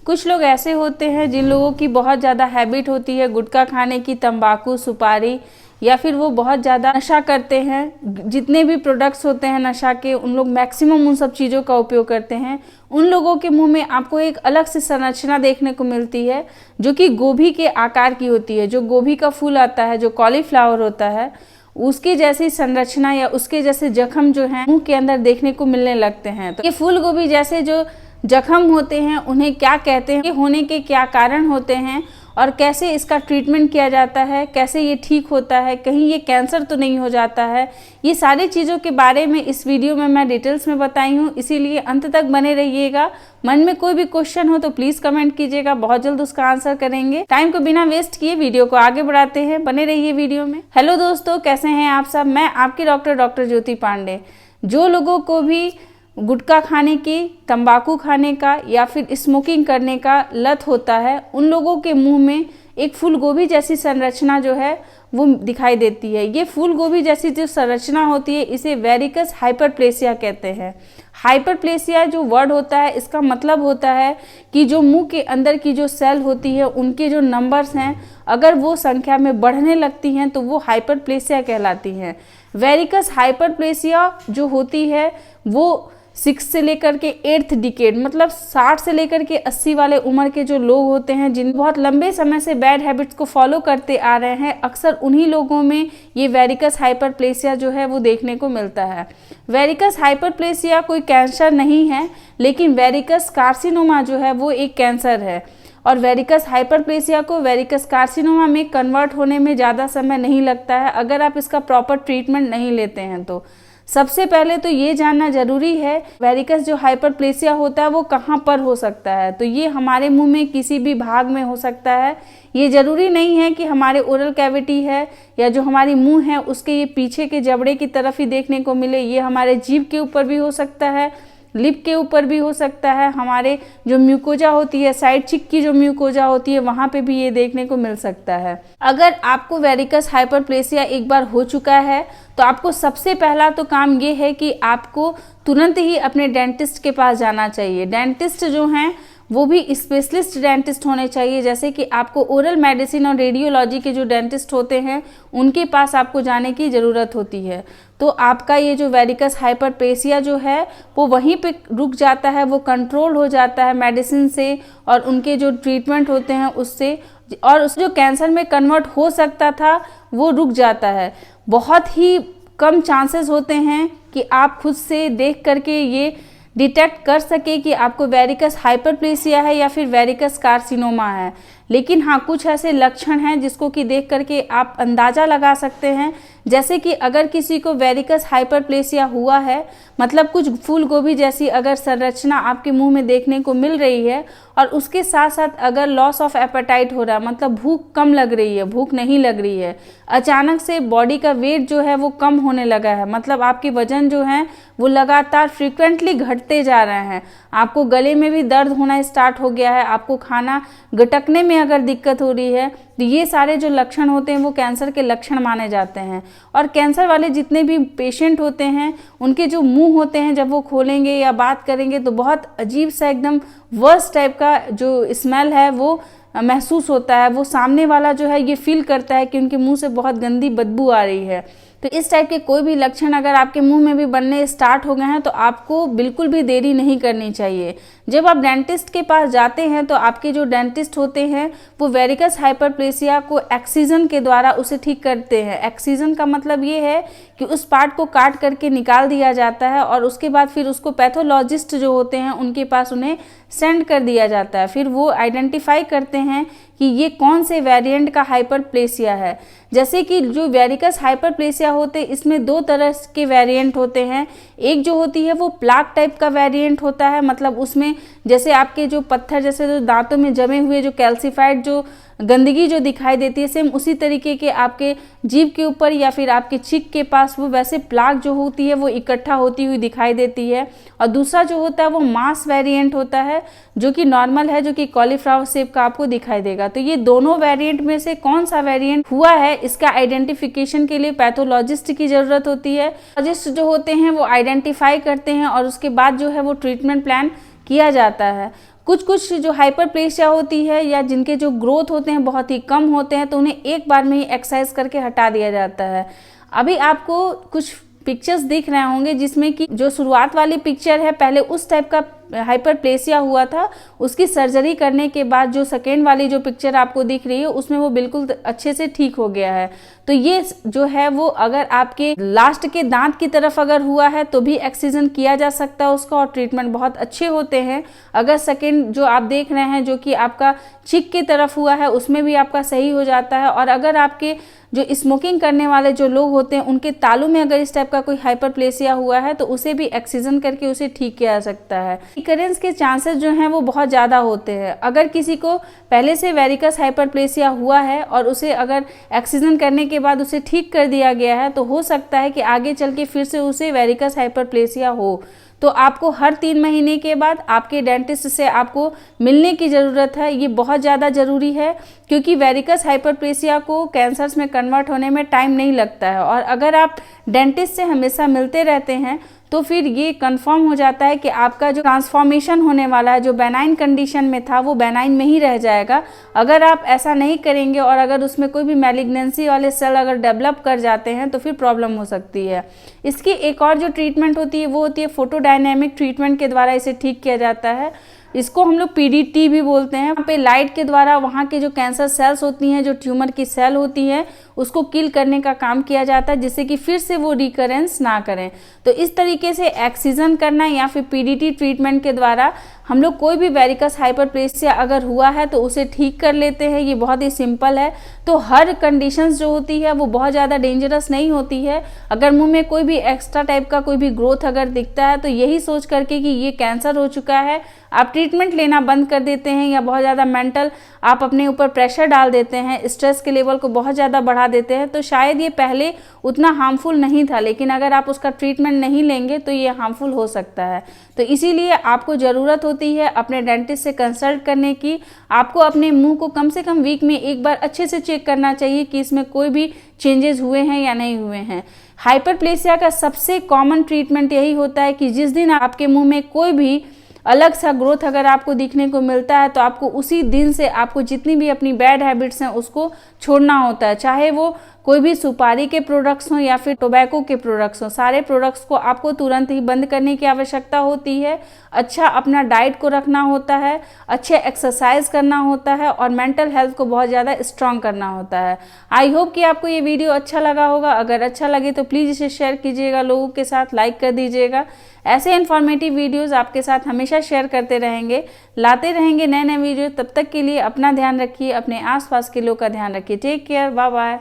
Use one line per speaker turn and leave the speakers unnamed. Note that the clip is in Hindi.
कुछ लोग ऐसे होते हैं जिन लोगों की बहुत ज़्यादा हैबिट होती है गुटखा खाने की, तंबाकू, सुपारी, या फिर वो बहुत ज़्यादा नशा करते हैं। जितने भी प्रोडक्ट्स होते हैं नशा के, उन लोग मैक्सिमम उन सब चीज़ों का उपयोग करते हैं। उन लोगों के मुंह में आपको एक अलग से संरचना देखने को मिलती है जो कि गोभी के आकार की होती है। जो गोभी का फूल आता है, जो कॉलीफ्लावर होता है, उसकी जैसी संरचना या उसके जैसे जख्म जो है मुंह के अंदर देखने को मिलने लगते हैं। तो ये फूल गोभी जैसे जो जख्म होते हैं उन्हें क्या कहते हैं, होने के क्या कारण होते हैं और कैसे इसका ट्रीटमेंट किया जाता है, कैसे ये ठीक होता है, कहीं ये कैंसर तो नहीं हो जाता है, ये सारी चीज़ों के बारे में इस वीडियो में मैं डिटेल्स में बताई हूँ। इसीलिए अंत तक बने रहिएगा। मन में कोई भी क्वेश्चन हो तो प्लीज़ कमेंट कीजिएगा, बहुत जल्द उसका आंसर करेंगे। टाइम को बिना वेस्ट किए वीडियो को आगे बढ़ाते हैं, बने रहिए वीडियो में। हेलो दोस्तों, कैसे हैं आप सब? मैं आपकी डॉक्टर ज्योति पांडे। जो लोगों को भी गुटखा खाने की, तंबाकू खाने का या फिर स्मोकिंग करने का लत होता है, उन लोगों के मुंह में एक फूल गोभी जैसी संरचना जो है वो दिखाई देती है। ये फूल गोभी जैसी जो संरचना होती है इसे वेरिकस हाइपरप्लेसिया कहते हैं। हाइपरप्लेसिया जो वर्ड होता है इसका मतलब होता है कि जो मुंह के अंदर की जो सेल होती है उनके जो नंबर्स हैं अगर वो संख्या में बढ़ने लगती हैं तो वो हाइपरप्लेसिया कहलाती हैं। वेरिकस हाइपरप्लेसिया जो होती है वो 6 से लेकर के 8th डिकेड, मतलब 60 से लेकर के 80 वाले उम्र के जो लोग होते हैं जिन बहुत लंबे समय से बैड हैबिट्स को फॉलो करते आ रहे हैं, अक्सर उन्हीं लोगों में ये वेरिकस हाइपरप्लेसिया जो है वो देखने को मिलता है। वेरिकस हाइपरप्लेसिया कोई कैंसर नहीं है, लेकिन वेरिकस कार्सिनोमा जो है वो एक कैंसर है और वेरिकस हाइपरप्लेसिया को वेरिकस कार्सिनोमा में कन्वर्ट होने में ज़्यादा समय नहीं लगता है अगर आप इसका प्रॉपर ट्रीटमेंट नहीं लेते हैं। तो सबसे पहले तो ये जानना जरूरी है वेरिकस जो हाइपरप्लेसिया होता है वो कहाँ पर हो सकता है। तो ये हमारे मुंह में किसी भी भाग में हो सकता है। ये जरूरी नहीं है कि हमारे ओरल कैविटी है या जो हमारी मुंह है उसके ये पीछे के जबड़े की तरफ ही देखने को मिले। ये हमारे जीभ के ऊपर भी हो सकता है, लिप के ऊपर भी हो सकता है, हमारे जो म्यूकोजा होती है, साइड चिक की जो म्यूकोजा होती है वहाँ पे भी ये देखने को मिल सकता है। अगर आपको वेरिकस हाइपरप्लेसिया एक बार हो चुका है तो आपको सबसे पहला तो काम ये है कि आपको तुरंत ही अपने डेंटिस्ट के पास जाना चाहिए। डेंटिस्ट जो हैं वो भी स्पेशलिस्ट डेंटिस्ट होने चाहिए। जैसे कि आपको ओरल मेडिसिन और रेडियोलॉजी के जो डेंटिस्ट होते हैं उनके पास आपको जाने की ज़रूरत होती है। तो आपका ये जो वेरिकस हाइपरप्लेसिया जो है वो वहीं पे रुक जाता है, वो कंट्रोल हो जाता है मेडिसिन से और उनके जो ट्रीटमेंट होते हैं उससे, और उस जो कैंसर में कन्वर्ट हो सकता था वो रुक जाता है। बहुत ही कम चांसेस होते हैं कि आप खुद से देख करके ये डिटेक्ट कर सके कि आपको वेरिकस हाइपरप्लेसिया है या फिर वेरिकस कार्सिनोमा है। लेकिन हाँ, कुछ ऐसे लक्षण हैं जिसको कि देख करके आप अंदाज़ा लगा सकते हैं। जैसे कि अगर किसी को वेरिकस हाइपरप्लेसिया हुआ है, मतलब कुछ फूल गोभी जैसी अगर संरचना आपके मुंह में देखने को मिल रही है और उसके साथ साथ अगर लॉस ऑफ एपेटाइट हो रहा है, मतलब भूख कम लग रही है, भूख नहीं लग रही है, अचानक से बॉडी का वेट जो है वो कम होने लगा है, मतलब आपके वजन जो है वो लगातार फ्रीक्वेंटली घटते जा रहे हैं, आपको गले में भी दर्द होना स्टार्ट हो गया है, आपको खाना गटकने में अगर दिक्कत हो रही है, तो ये सारे जो लक्षण होते हैं वो कैंसर के लक्षण माने जाते हैं। और कैंसर वाले जितने भी पेशेंट होते हैं उनके जो मुंह होते हैं जब वो खोलेंगे या बात करेंगे तो बहुत अजीब सा एकदम वर्स्ट टाइप का जो स्मेल है वो महसूस होता है। वो सामने वाला जो है ये फील करता है कि उनके मुंह से बहुत गंदी बदबू आ रही है। तो इस टाइप के कोई भी लक्षण अगर आपके मुंह में भी बनने स्टार्ट हो गए हैं तो आपको बिल्कुल भी देरी नहीं करनी चाहिए। जब आप डेंटिस्ट के पास जाते हैं तो आपके जो डेंटिस्ट होते हैं वो वेरिकस हाइपरप्लेसिया को एक्सीजन के द्वारा उसे ठीक करते हैं। एक्सीजन का मतलब ये है कि उस पार्ट को काट करके निकाल दिया जाता है और उसके बाद फिर उसको पैथोलॉजिस्ट जो होते हैं उनके पास उन्हें सेंड कर दिया जाता है। फिर वो आइडेंटिफाई करते हैं कि ये कौन से वेरिएंट का हाइपरप्लेसिया है। जैसे कि जो वेरिकस हाइपरप्लेसिया होते हैं इसमें 2 तरह के वेरिएंट होते हैं। एक जो होती है वो प्लाक टाइप का वेरिएंट होता है, मतलब उसमें जैसे आपके जो पत्थर जैसे जो दांतों में जमे हुए जो कैल्सिफाइड जो गंदगी जो दिखाई देती है, सेम उसी तरीके के आपके जीभ के ऊपर या फिर आपके चिक के पास वो वैसे प्लाक जो होती है वो इकट्ठा होती हुई दिखाई देती है। और दूसरा जो होता है वो मास वेरिएंट होता है जो कि नॉर्मल है, जो कि कॉलीफ्लावर शेप का आपको दिखाई देगा। तो ये दोनों वेरिएंट में से कौन सा वेरिएंट हुआ है इसका आइडेंटिफिकेशन के लिए पैथोलॉजिस्ट की ज़रूरत होती है। पैथोलॉजिस्ट जो होते हैं वो आइडेंटिफाई करते हैं और उसके बाद जो है वो ट्रीटमेंट प्लान किया जाता है। कुछ कुछ जो हाइपरप्लेसिया होती है या जिनके जो ग्रोथ होते हैं बहुत ही कम होते हैं, तो उन्हें एक बार में ही एक्सरसाइज करके हटा दिया जाता है। अभी आपको कुछ पिक्चर्स दिख रहे होंगे जिसमें कि जो शुरुआत वाली पिक्चर है, पहले उस टाइप का हाइपरप्लेसिया हुआ था, उसकी सर्जरी करने के बाद जो सेकेंड वाली जो पिक्चर आपको दिख रही है उसमें वो बिल्कुल अच्छे से ठीक हो गया है। तो ये जो है वो अगर आपके लास्ट के दांत की तरफ अगर हुआ है तो भी एक्सिजन किया जा सकता है उसका, और ट्रीटमेंट बहुत अच्छे होते हैं। अगर सेकेंड जो आप देख रहे हैं जो कि आपका चिक की तरफ हुआ है उसमें भी आपका सही हो जाता है। और अगर आपके जो स्मोकिंग करने वाले जो लोग होते हैं उनके तालू में अगर इस टाइप का कोई हाइपरप्लेसिया हुआ है तो उसे भी एक्सिजन करके उसे ठीक किया जा सकता है। रिकरेंस के चांसेस जो हैं वो बहुत ज़्यादा होते हैं। अगर किसी को पहले से वेरिकस हाइपरप्लेसिया हुआ है और उसे अगर एक्सिजन करने के बाद उसे ठीक कर दिया गया है तो हो सकता है कि आगे चल के फिर से उसे वेरिकस हाइपरप्लेसिया हो। तो आपको हर 3 महीने के बाद आपके डेंटिस्ट से आपको मिलने की ज़रूरत है। ये बहुत ज़्यादा ज़रूरी है क्योंकि वेरिकस हाइपरप्लेसिया को कैंसर्स में कन्वर्ट होने में टाइम नहीं लगता है। और अगर आप डेंटिस्ट से हमेशा मिलते रहते हैं तो फिर ये कंफर्म हो जाता है कि आपका जो ट्रांसफॉर्मेशन होने वाला है, जो बेनाइन कंडीशन में था वो बेनाइन में ही रह जाएगा। अगर आप ऐसा नहीं करेंगे और अगर उसमें कोई भी मैलिग्नेंसी वाले सेल अगर डेवलप कर जाते हैं तो फिर प्रॉब्लम हो सकती है। इसकी एक और जो ट्रीटमेंट होती है वो होती है फोटोडायनेमिक ट्रीटमेंट के द्वारा इसे ठीक किया जाता है। इसको हम लोग PDT भी बोलते हैं। यहाँ पे लाइट के द्वारा वहाँ के जो कैंसर सेल्स होती हैं, जो ट्यूमर की सेल होती है, उसको किल करने का काम किया जाता है जिससे कि फिर से वो रिकरेंस ना करें। तो इस तरीके से एक्सिजन करना या फिर PDT ट्रीटमेंट के द्वारा हम लोग कोई भी वेरिकस हाइपरप्लेसिया अगर हुआ है तो उसे ठीक कर लेते हैं। ये बहुत ही सिंपल है। तो हर कंडीशंस जो होती है वो बहुत ज़्यादा डेंजरस नहीं होती है। अगर मुंह में कोई भी एक्स्ट्रा टाइप का कोई भी ग्रोथ अगर दिखता है तो यही सोच करके कि ये कैंसर हो चुका है आप ट्रीटमेंट लेना बंद कर देते हैं, या बहुत ज़्यादा मेंटल आप अपने ऊपर प्रेशर डाल देते हैं, स्ट्रेस के लेवल को बहुत ज़्यादा बढ़ा देते हैं, तो शायद ये पहले उतना हार्मफुल नहीं था, लेकिन अगर आप उसका ट्रीटमेंट नहीं लेंगे तो ये हार्मफुल हो सकता है। तो इसीलिए आपको ज़रूरत होती है अपने डेंटिस्ट से कंसल्ट करने की। आपको अपने मुंह को कम से कम वीक में एक बार अच्छे से चेक करना चाहिए कि इसमें कोई भी चेंजेस हुए हैं या नहीं हुए हैं। हाइपरप्लेसिया का सबसे कॉमन ट्रीटमेंट यही होता है कि जिस दिन आपके मुंह में कोई भी अलग सा ग्रोथ अगर आपको दिखने को मिलता है तो आपको उसी दिन से आपको जितनी भी अपनी बैड हैबिट्स हैं उसको छोड़ना होता है। चाहे वो कोई भी सुपारी के प्रोडक्ट्स हों या फिर टोबैको के प्रोडक्ट्स हों, सारे प्रोडक्ट्स को आपको तुरंत ही बंद करने की आवश्यकता होती है। अच्छा अपना डाइट को रखना होता है, अच्छे एक्सरसाइज करना होता है और मेंटल हेल्थ को बहुत ज़्यादा स्ट्रॉन्ग करना होता है। आई होप कि आपको ये वीडियो अच्छा लगा होगा। अगर अच्छा लगे तो प्लीज़ इसे शेयर कीजिएगा लोगों के साथ, लाइक कर दीजिएगा। ऐसे इन्फॉर्मेटिव वीडियोस आपके साथ हमेशा शेयर करते रहेंगे, लाते रहेंगे नए नए वीडियो। तब तक के लिए अपना ध्यान रखिए, अपने आसपास के लोग का ध्यान रखिए। Take care, bye bye.